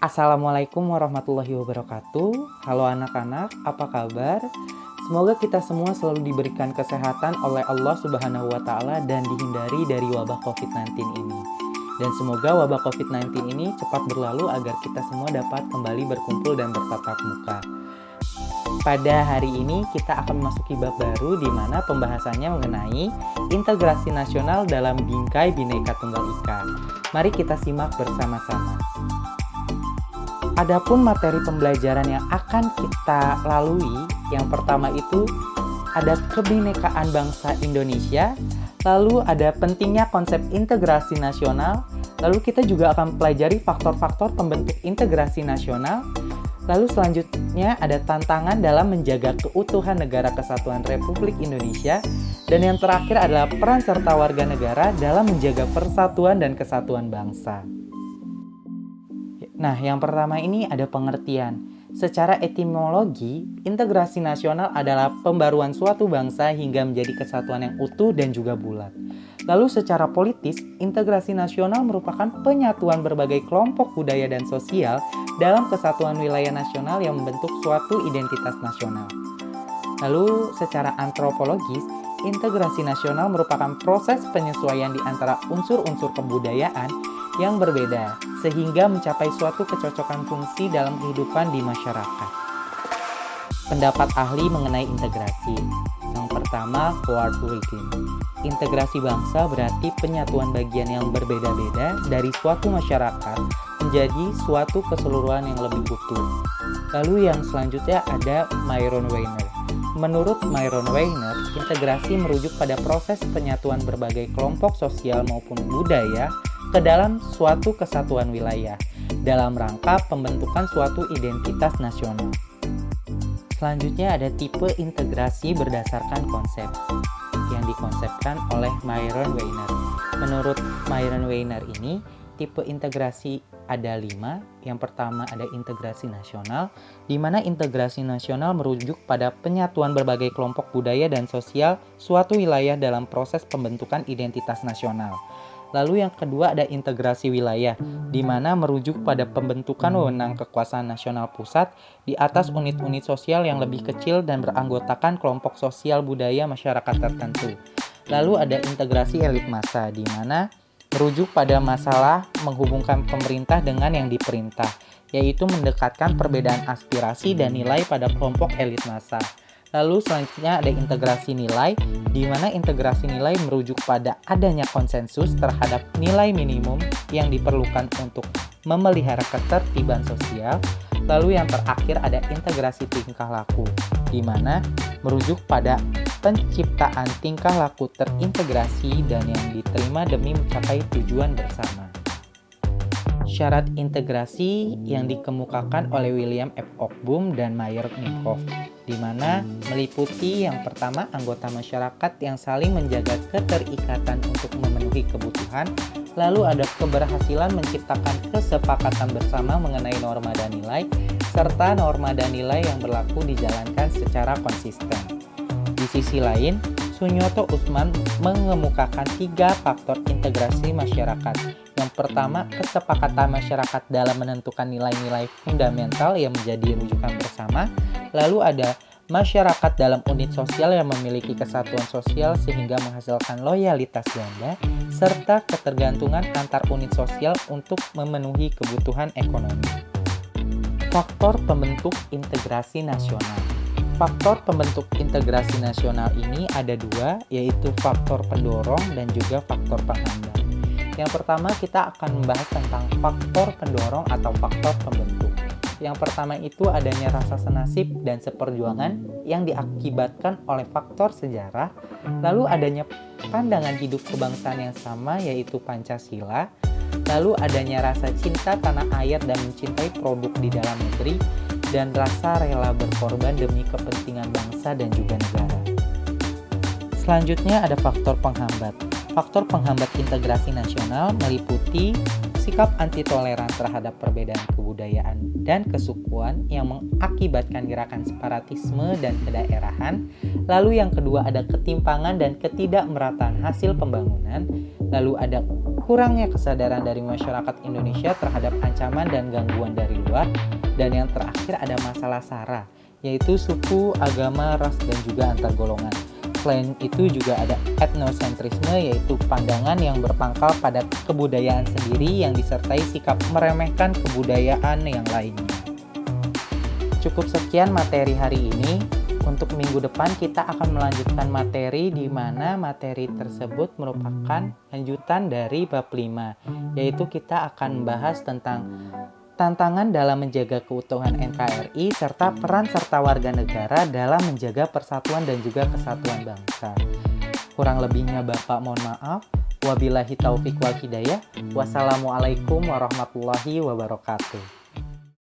Assalamualaikum warahmatullahi wabarakatuh. Halo anak-anak, apa kabar? Semoga kita semua selalu diberikan kesehatan oleh Allah Subhanahu wa Ta'ala dan dihindari dari wabah COVID-19 ini. Dan semoga wabah COVID-19 ini cepat berlalu agar kita semua dapat kembali berkumpul dan bertatap muka. Pada hari ini kita akan memasuki bab baru di mana pembahasannya mengenai integrasi nasional dalam bingkai Bhinneka Tunggal Ika. Mari kita simak bersama-sama. Adapun materi pembelajaran yang akan kita lalui, yang pertama itu ada kebinekaan bangsa Indonesia, lalu ada pentingnya konsep integrasi nasional, lalu kita juga akan pelajari faktor-faktor pembentuk integrasi nasional, lalu selanjutnya ada tantangan dalam menjaga keutuhan Negara Kesatuan Republik Indonesia, dan yang terakhir adalah peran serta warga negara dalam menjaga persatuan dan kesatuan bangsa. Nah, yang pertama ini ada pengertian. Secara etimologi, integrasi nasional adalah pembaruan suatu bangsa hingga menjadi kesatuan yang utuh dan juga bulat. Lalu secara politis, integrasi nasional merupakan penyatuan berbagai kelompok budaya dan sosial dalam kesatuan wilayah nasional yang membentuk suatu identitas nasional. Lalu secara antropologis, integrasi nasional merupakan proses penyesuaian di antara unsur-unsur kebudayaan yang berbeda, sehingga mencapai suatu kecocokan fungsi dalam kehidupan di masyarakat. Pendapat ahli mengenai integrasi. Yang pertama, Howard Wilkin. Integrasi bangsa berarti penyatuan bagian yang berbeda-beda dari suatu masyarakat menjadi suatu keseluruhan yang lebih utuh. Lalu yang selanjutnya ada Myron Weiner. Menurut Myron Weiner, integrasi merujuk pada proses penyatuan berbagai kelompok sosial maupun budaya ke dalam suatu kesatuan wilayah dalam rangka pembentukan suatu identitas nasional. Selanjutnya ada tipe integrasi berdasarkan konsep yang dikonsepkan oleh Myron Weiner. Menurut Myron Weiner ini, tipe integrasi ada 5. Yang pertama ada integrasi nasional, di mana integrasi nasional merujuk pada penyatuan berbagai kelompok budaya dan sosial suatu wilayah dalam proses pembentukan identitas nasional. Lalu yang kedua ada integrasi wilayah, di mana merujuk pada pembentukan wewenang kekuasaan nasional pusat di atas unit-unit sosial yang lebih kecil dan beranggotakan kelompok sosial budaya masyarakat tertentu. Lalu ada integrasi elit massa, di mana merujuk pada masalah menghubungkan pemerintah dengan yang diperintah, yaitu mendekatkan perbedaan aspirasi dan nilai pada kelompok elit massa. Lalu selanjutnya ada integrasi nilai, di mana integrasi nilai merujuk pada adanya konsensus terhadap nilai minimum yang diperlukan untuk memelihara ketertiban sosial. Lalu yang terakhir ada integrasi tingkah laku, di mana merujuk pada penciptaan tingkah laku terintegrasi dan yang diterima demi mencapai tujuan bersama. Syarat integrasi yang dikemukakan oleh William F. Ochbum dan Meyer Nipkow, di mana meliputi yang pertama anggota masyarakat yang saling menjaga keterikatan untuk memenuhi kebutuhan, lalu ada keberhasilan menciptakan kesepakatan bersama mengenai norma dan nilai, serta norma dan nilai yang berlaku dijalankan secara konsisten. Di sisi lain, Sunyoto Usman mengemukakan 3 faktor integrasi masyarakat. Yang pertama, kesepakatan masyarakat dalam menentukan nilai-nilai fundamental yang menjadi rujukan bersama. Lalu ada masyarakat dalam unit sosial yang memiliki kesatuan sosial sehingga menghasilkan loyalitas ganda, serta ketergantungan antar unit sosial untuk memenuhi kebutuhan ekonomi. Faktor pembentuk integrasi nasional. Faktor pembentuk integrasi nasional ini ada 2, yaitu faktor pendorong dan juga faktor penghambat. Yang pertama kita akan membahas tentang faktor pendorong atau faktor pembentuk. Yang pertama itu adanya rasa senasib dan seperjuangan yang diakibatkan oleh faktor sejarah, lalu adanya pandangan hidup kebangsaan yang sama yaitu Pancasila, lalu adanya rasa cinta tanah air dan mencintai produk di dalam negeri, dan rasa rela berkorban demi kepentingan bangsa dan juga negara. Selanjutnya ada faktor penghambat. Faktor penghambat integrasi nasional meliputi sikap anti toleran terhadap perbedaan kebudayaan dan kesukuan yang mengakibatkan gerakan separatisme dan kedaerahan. Lalu yang kedua ada ketimpangan dan ketidakmerataan hasil pembangunan. Lalu ada kurangnya kesadaran dari masyarakat Indonesia terhadap ancaman dan gangguan dari luar, dan yang terakhir ada masalah SARA, yaitu suku, agama, ras, dan juga antar golongan. Selain itu juga ada etnosentrisme, yaitu pandangan yang berpangkal pada kebudayaan sendiri yang disertai sikap meremehkan kebudayaan yang lainnya. Cukup sekian materi hari ini. Untuk minggu depan kita akan melanjutkan materi di mana materi tersebut merupakan lanjutan dari bab 5, yaitu kita akan membahas tentang tantangan dalam menjaga keutuhan NKRI serta peran serta warga negara dalam menjaga persatuan dan juga kesatuan bangsa. Kurang lebihnya Bapak mohon maaf. Wabillahi taufiq wal hidayah. Wassalamualaikum warahmatullahi wabarakatuh.